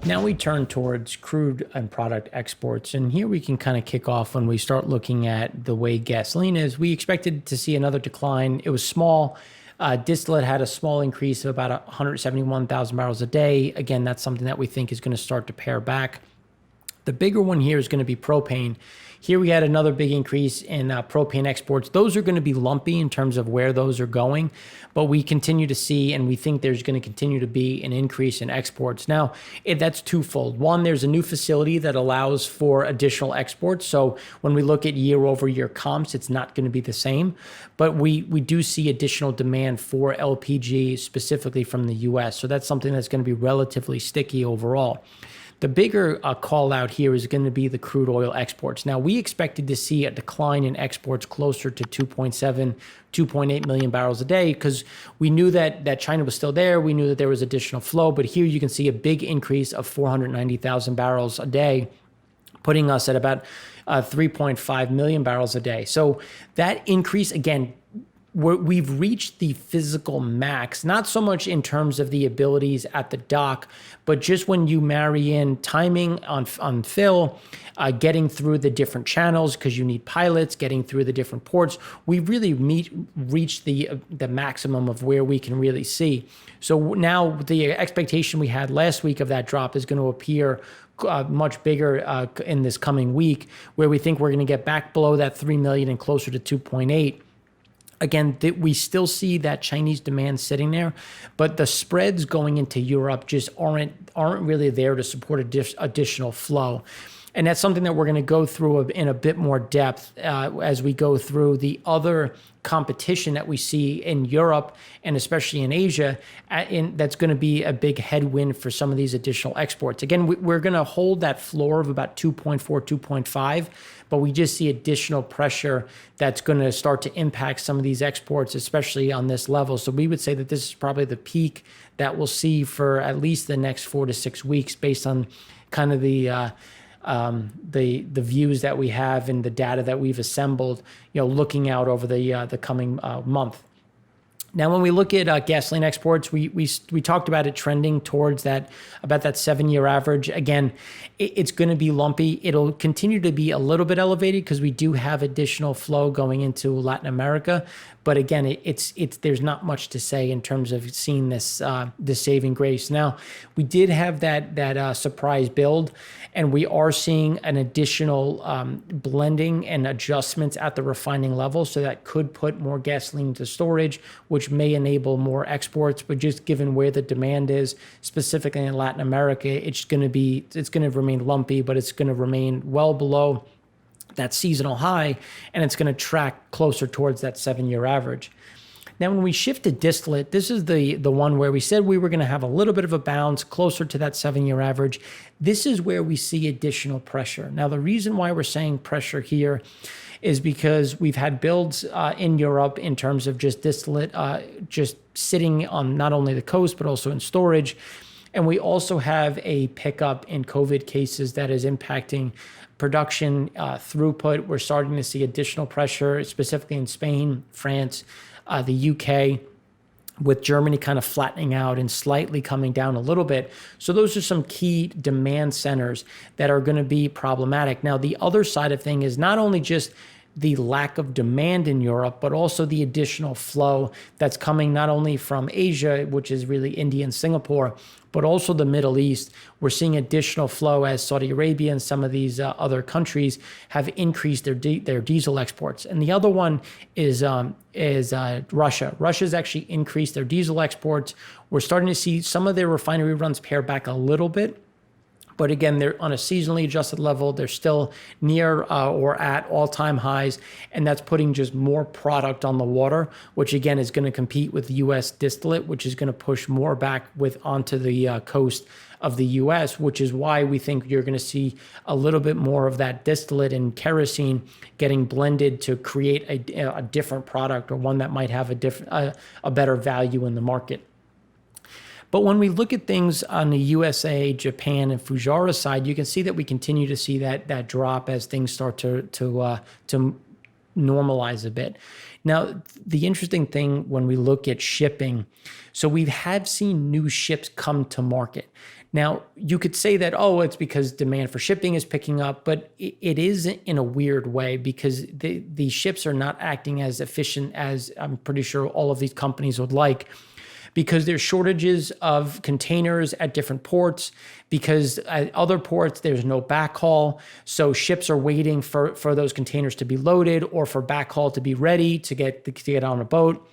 Now we turn towards crude and product exports, and here we can kind of kick off when we start looking at the way gasoline is. We expected to see another decline. It was small. Distillate had a small increase of about 171,000 barrels a day. Again, that's something that we think is going to start to pare back. The bigger one here is going to be propane. Here we had another big increase in propane exports. Those are going to be lumpy in terms of where those are going, but we continue to see, and we think there's going to continue to be an increase in exports. Now, that's twofold. One, there's a new facility that allows for additional exports. So when we look at year-over-year comps, it's not going to be the same, but we do see additional demand for LPG specifically from the U.S. So that's something that's going to be relatively sticky overall. The bigger call out here is going to be the crude oil exports. Now, we expected to see a decline in exports closer to 2.7, 2.8 million barrels a day because we knew that China was still there. We knew that there was additional flow, but here you can see a big increase of 490,000 barrels a day, putting us at about 3.5 million barrels a day. So that increase, again, we've reached the physical max, not so much in terms of the abilities at the dock, but just when you marry in timing on fill, getting through the different channels because you need pilots, getting through the different ports, we really reached the maximum of where we can really see. So now the expectation we had last week of that drop is going to appear much bigger in this coming week, where we think we're going to get back below that 3 million and closer to 2.8. Again, we still see that Chinese demand sitting there, but the spreads going into Europe just aren't really there to support additional flow. And that's something that we're going to go through in a bit more depth as we go through the other competition that we see in Europe and especially in Asia. That's going to be a big headwind for some of these additional exports. Again, we're going to hold that floor of about 2.4, 2.5, but we just see additional pressure that's going to start to impact some of these exports, especially on this level. So we would say that this is probably the peak that we'll see for at least the next 4 to 6 weeks based on kind of the views that we have and the data that we've assembled, looking out over the coming month. Now, when we look at gasoline exports, we talked about it trending towards about that 7-year average. Again, it's going to be lumpy. It'll continue to be a little bit elevated because we do have additional flow going into Latin America. But again, there's not much to say in terms of seeing this saving grace. Now, we did have that surprise build, and we are seeing an additional blending and adjustments at the refining level. So that could put more gasoline into storage, which may enable more exports. But just given where the demand is, specifically in Latin America, it's going to remain lumpy, but it's going to remain well below that seasonal high, and it's going to track closer towards that 7-year average. Now, when we shift to distillate, this is the one where we said we were going to have a little bit of a bounce closer to that 7-year average. This is where we see additional pressure. Now, the reason why we're saying pressure here is because we've had builds in Europe in terms of just distillate just sitting on not only the coast, but also in storage. And we also have a pickup in COVID cases that is impacting production throughput. We're starting to see additional pressure, specifically in Spain, France, the UK, with Germany kind of flattening out and slightly coming down a little bit. So those are some key demand centers that are going to be problematic. Now, the other side of thing is not only just the lack of demand in Europe, but also the additional flow that's coming not only from Asia, which is really India and Singapore, but also the Middle East. We're seeing additional flow as Saudi Arabia and some of these other countries have increased their diesel exports. And the other one is Russia. Russia's actually increased their diesel exports. We're starting to see some of their refinery runs pare back a little bit. But again, they're on a seasonally adjusted level. They're still near or at all-time highs, and that's putting just more product on the water, which again is going to compete with U.S. distillate, which is going to push more back onto the coast of the U.S., which is why we think you're going to see a little bit more of that distillate and kerosene getting blended to create a different product, or one that might have a better value in the market. But when we look at things on the USA, Japan, and Fujairah side, you can see that we continue to see that drop as things start to normalize a bit. Now, the interesting thing when we look at shipping, so we have seen new ships come to market. Now, you could say that, oh, it's because demand for shipping is picking up, but it is in a weird way because the ships are not acting as efficient as I'm pretty sure all of these companies would like, because there's shortages of containers at different ports, because at other ports there's no backhaul. So ships are waiting for those containers to be loaded or for backhaul to be ready to get on a boat.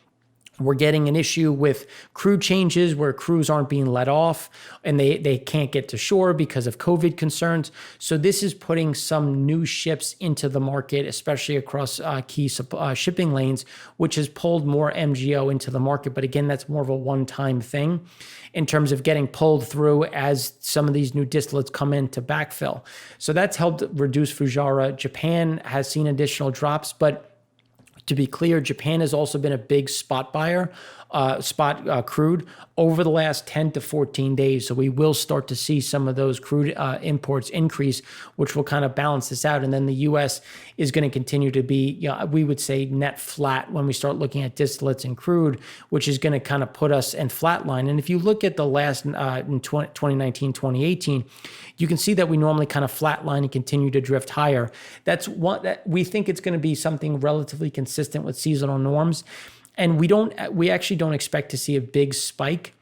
We're getting an issue with crew changes where crews aren't being let off and they can't get to shore because of COVID concerns. So this is putting some new ships into the market, especially across key shipping lanes, which has pulled more MGO into the market. But again, that's more of a one-time thing in terms of getting pulled through as some of these new distillates come in to backfill. So that's helped reduce Fujairah. Japan has seen additional drops, but to be clear, Japan has also been a big spot buyer, crude over the last 10 to 14 days. So we will start to see some of those crude imports increase, which will kind of balance this out. And then the U.S. is going to continue to be, we would say net flat when we start looking at distillates and crude, which is going to kind of put us in flatline. And if you look at the last in 2019, 2018, you can see that we normally kind of flatline and continue to drift higher. That's one that we think it's going to be something relatively consistent with seasonal norms. And we actually don't expect to see a big spike.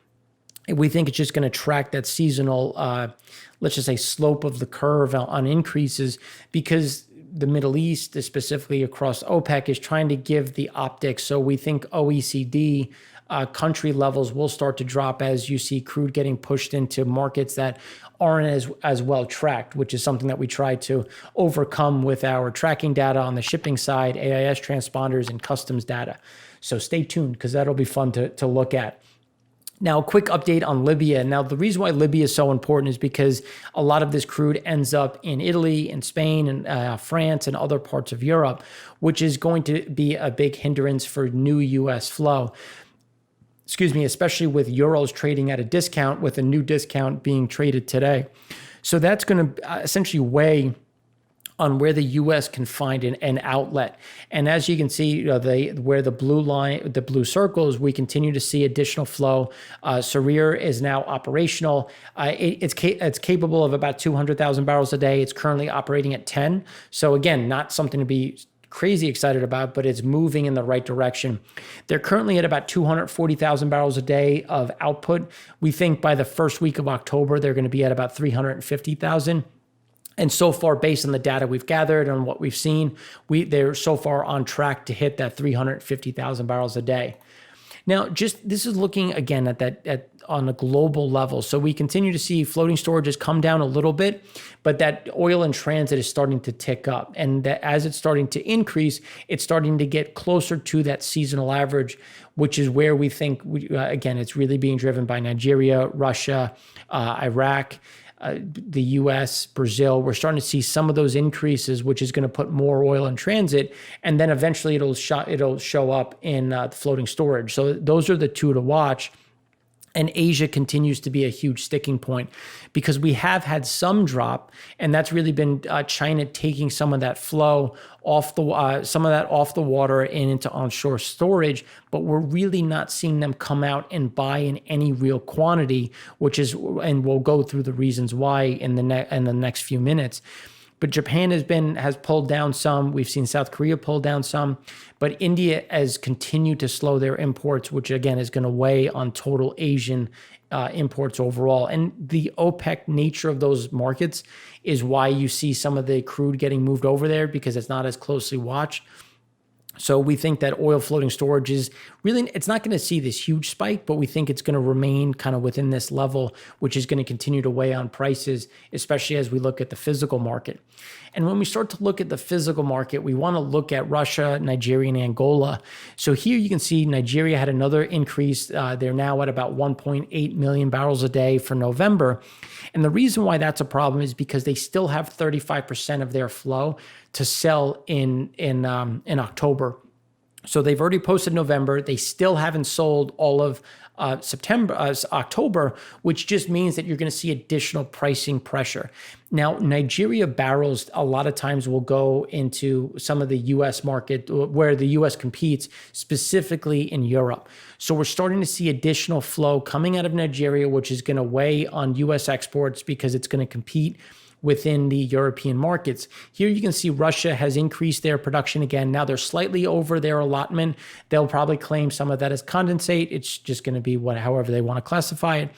We think it's just going to track that seasonal, let's just say slope of the curve on increases, because the Middle East, specifically across OPEC, is trying to give the optics. So we think OECD country levels will start to drop as you see crude getting pushed into markets that aren't as well tracked, which is something that we try to overcome with our tracking data on the shipping side, AIS transponders, and customs data. So stay tuned because that'll be fun to look at. Now, a quick update on Libya. Now, the reason why Libya is so important is because a lot of this crude ends up in Italy and Spain and France and other parts of Europe, which is going to be a big hindrance for new U.S. flow. Especially with euros trading at a discount, with a new discount being traded today. So that's going to essentially weigh on where the U.S. can find an outlet. And as you can see, where the blue circles, we continue to see additional flow. Sarir is now operational. It's capable of about 200,000 barrels a day. It's currently operating at 10. So again, not something to be crazy excited about, but it's moving in the right direction. They're currently at about 240,000 barrels a day of output. We think by the first week of October, they're going to be at about 350,000. And so far, based on the data we've gathered and what we've seen, they're so far on track to hit that 350,000 barrels a day. Now, this is looking again at on a global level. So we continue to see floating storage has come down a little bit, but that oil in transit is starting to tick up. And that as it's starting to increase, it's starting to get closer to that seasonal average, which is where we think, again, it's really being driven by Nigeria, Russia, Iraq, the U.S., Brazil. We're starting to see some of those increases, which is going to put more oil in transit, and then eventually it'll show up in the floating storage. So those are the two to watch. And Asia continues to be a huge sticking point because we have had some drop, and that's really been China taking some of that flow off the water and into onshore storage. But we're really not seeing them come out and buy in any real quantity, and we'll go through the reasons why in the next few minutes. But Japan has pulled down some. We've seen South Korea pull down some, but India has continued to slow their imports, which again is going to weigh on total Asian imports overall. And the OPEC nature of those markets is why you see some of the crude getting moved over there, because it's not as closely watched. So we think that oil floating storage is really, it's not going to see this huge spike, but we think it's going to remain kind of within this level, which is going to continue to weigh on prices, especially as we look at the physical market. And when we start to look at the physical market, we want to look at Russia, Nigeria, and Angola. So here you can see Nigeria had another increase. They're now at about 1.8 million barrels a day for November. And the reason why that's a problem is because they still have 35% of their flow to sell in October. So they've already posted November. They still haven't sold all of October, which just means that you're going to see additional pricing pressure. Now, Nigeria barrels a lot of times will go into some of the U.S. market where the U.S. competes, specifically in Europe. So we're starting to see additional flow coming out of Nigeria, which is going to weigh on U.S. exports because it's going to compete within the European markets. Here you can see Russia has increased their production again. Now they're slightly over their allotment. They'll probably claim some of that as condensate. It's just going to be however they want to classify it.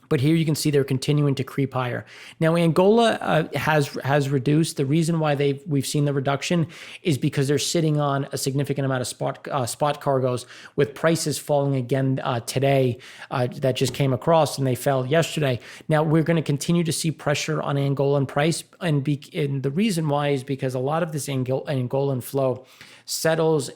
But here you can see they're continuing to creep higher. Now Angola has reduced. The reason why we've seen the reduction is because they're sitting on a significant amount of spot cargoes, with prices falling again today. That just came across, and they fell yesterday. Now we're going to continue to see pressure on Angolan price, and the reason why is because a lot of this Angolan flow settles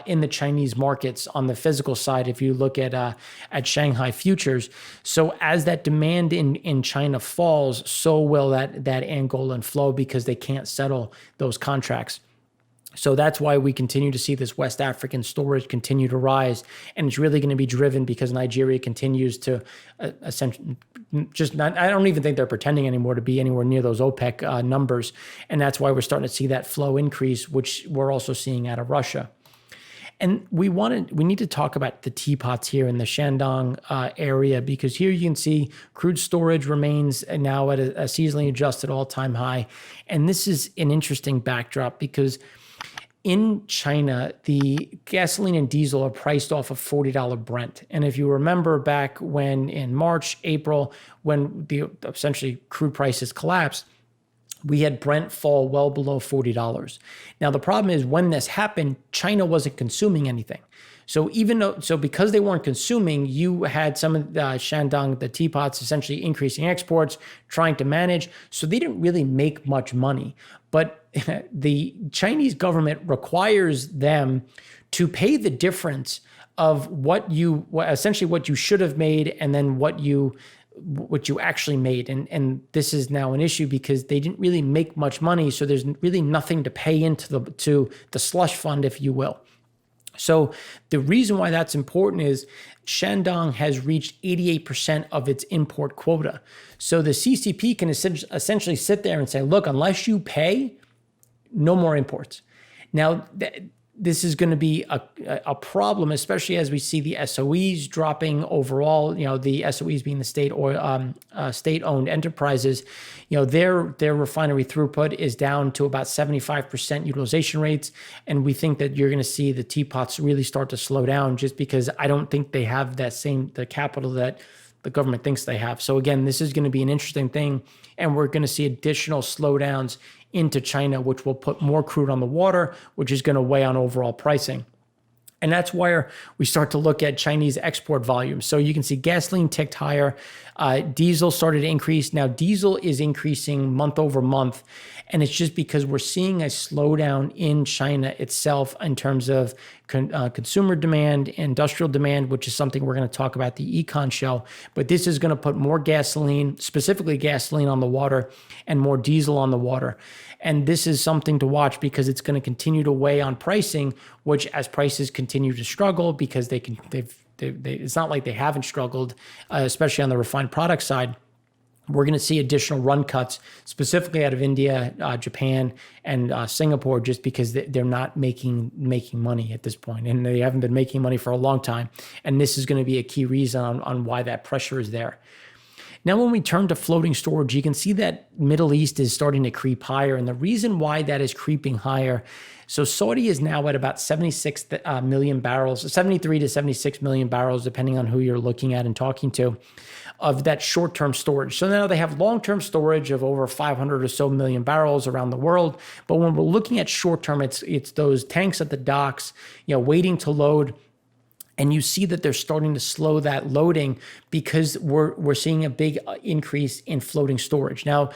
in the Chinese markets on the physical side. If you look at Shanghai futures, so as that demand in China falls, so will that Angolan flow, because they can't settle those contracts. So that's why we continue to see this West African storage continue to rise. And it's really going to be driven because Nigeria continues to essentially I don't even think they're pretending anymore to be anywhere near those OPEC numbers. And that's why we're starting to see that flow increase, which we're also seeing out of Russia. And we need to talk about the teapots here in the Shandong area, because here you can see crude storage remains now at a seasonally adjusted all-time high. And this is an interesting backdrop because in China, the gasoline and diesel are priced off of $40 Brent. And if you remember back when in March, April, when essentially crude prices collapsed, we had Brent fall well below $40. Now, the problem is when this happened, China wasn't consuming anything. So because they weren't consuming, you had some of the Shandong, the teapots, essentially increasing exports, trying to manage. So they didn't really make much money. But the Chinese government requires them to pay the difference of what you should have made and then what you actually made. And this is now an issue because they didn't really make much money. So there's really nothing to pay into the slush fund, if you will. So the reason why that's important is Shandong has reached 88% of its import quota. So the CCP can essentially sit there and say, look, unless you pay, no more imports. Now, this is going to be a problem, especially as we see the SOEs dropping overall. The SOEs being the state-owned enterprises. Their refinery throughput is down to about 75% utilization rates, and we think that you're going to see the teapots really start to slow down, just because I don't think they have the capital that the government thinks they have. So again, this is going to be an interesting thing, and we're going to see additional slowdowns into China, which will put more crude on the water, which is going to weigh on overall pricing. And that's where we start to look at Chinese export volumes. So you can see gasoline ticked higher. Diesel started to increase. Now diesel is increasing month over month. And it's just because we're seeing a slowdown in China itself in terms of consumer demand, industrial demand, which is something we're going to talk about the Econ show. But this is going to put more gasoline, specifically gasoline on the water, and more diesel on the water. And this is something to watch because it's going to continue to weigh on pricing, which as prices continue to struggle, because it's not like they haven't struggled, especially on the refined product side. We're going to see additional run cuts, specifically out of India, Japan, and Singapore, just because they're not making money at this point, and they haven't been making money for a long time. And this is going to be a key reason on why that pressure is there. Now, when we turn to floating storage, you can see that Middle East is starting to creep higher. And the reason why that is creeping higher, so Saudi is now at about 76 million barrels, 73 to 76 million barrels, depending on who you're looking at and talking to, of that short-term storage. So now they have long-term storage of over 500 or so million barrels around the world. But when we're looking at short-term, it's those tanks at the docks, waiting to load. And you see that they're starting to slow that loading because we're seeing a big increase in floating storage. Now,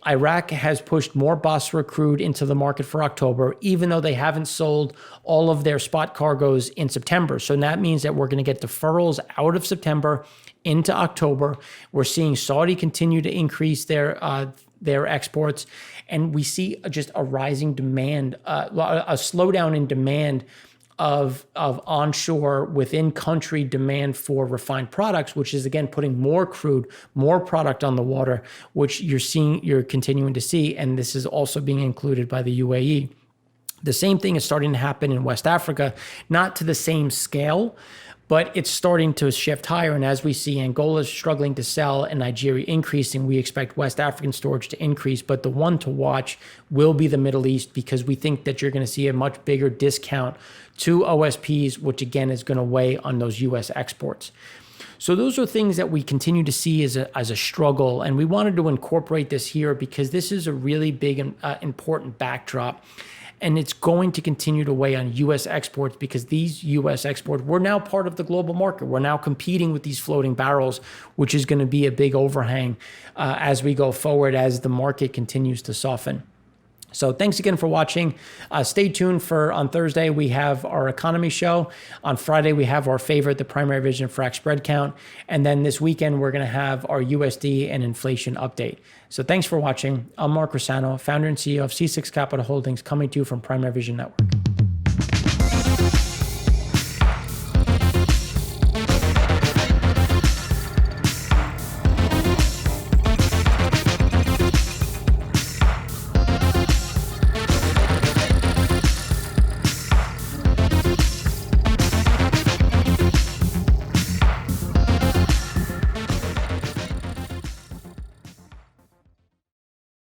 Iraq has pushed more Basra crude into the market for October, even though they haven't sold all of their spot cargoes in September. So that means that we're going to get deferrals out of September into October. We're seeing Saudi continue to increase their exports, and we see just a rising demand, a slowdown in demand of onshore within country demand for refined products, which is again putting more crude, more product on the water, which you're continuing to see. And this is also being included by the UAE. The same thing is starting to happen in West Africa, not to the same scale, but it's starting to shift higher. And as we see Angola struggling to sell and Nigeria increasing, we expect West African storage to increase. But the one to watch will be the Middle East, because we think that you're going to see a much bigger discount to OSPs, which again is going to weigh on those US exports. So those are things that we continue to see as a struggle. And we wanted to incorporate this here because this is a really big and important backdrop. And it's going to continue to weigh on U.S. exports, because these U.S. exports, we're now part of the global market. We're now competing with these floating barrels, which is going to be a big overhang as we go forward, as the market continues to soften. So thanks again for watching. Stay tuned for on Thursday, we have our economy show. On Friday, we have our favorite, the primary vision frac spread count. And then this weekend, we're going to have our USD and inflation update. So thanks for watching. I'm Mark Rossano, founder and CEO of C6 Capital Holdings, coming to you from Primary Vision Network.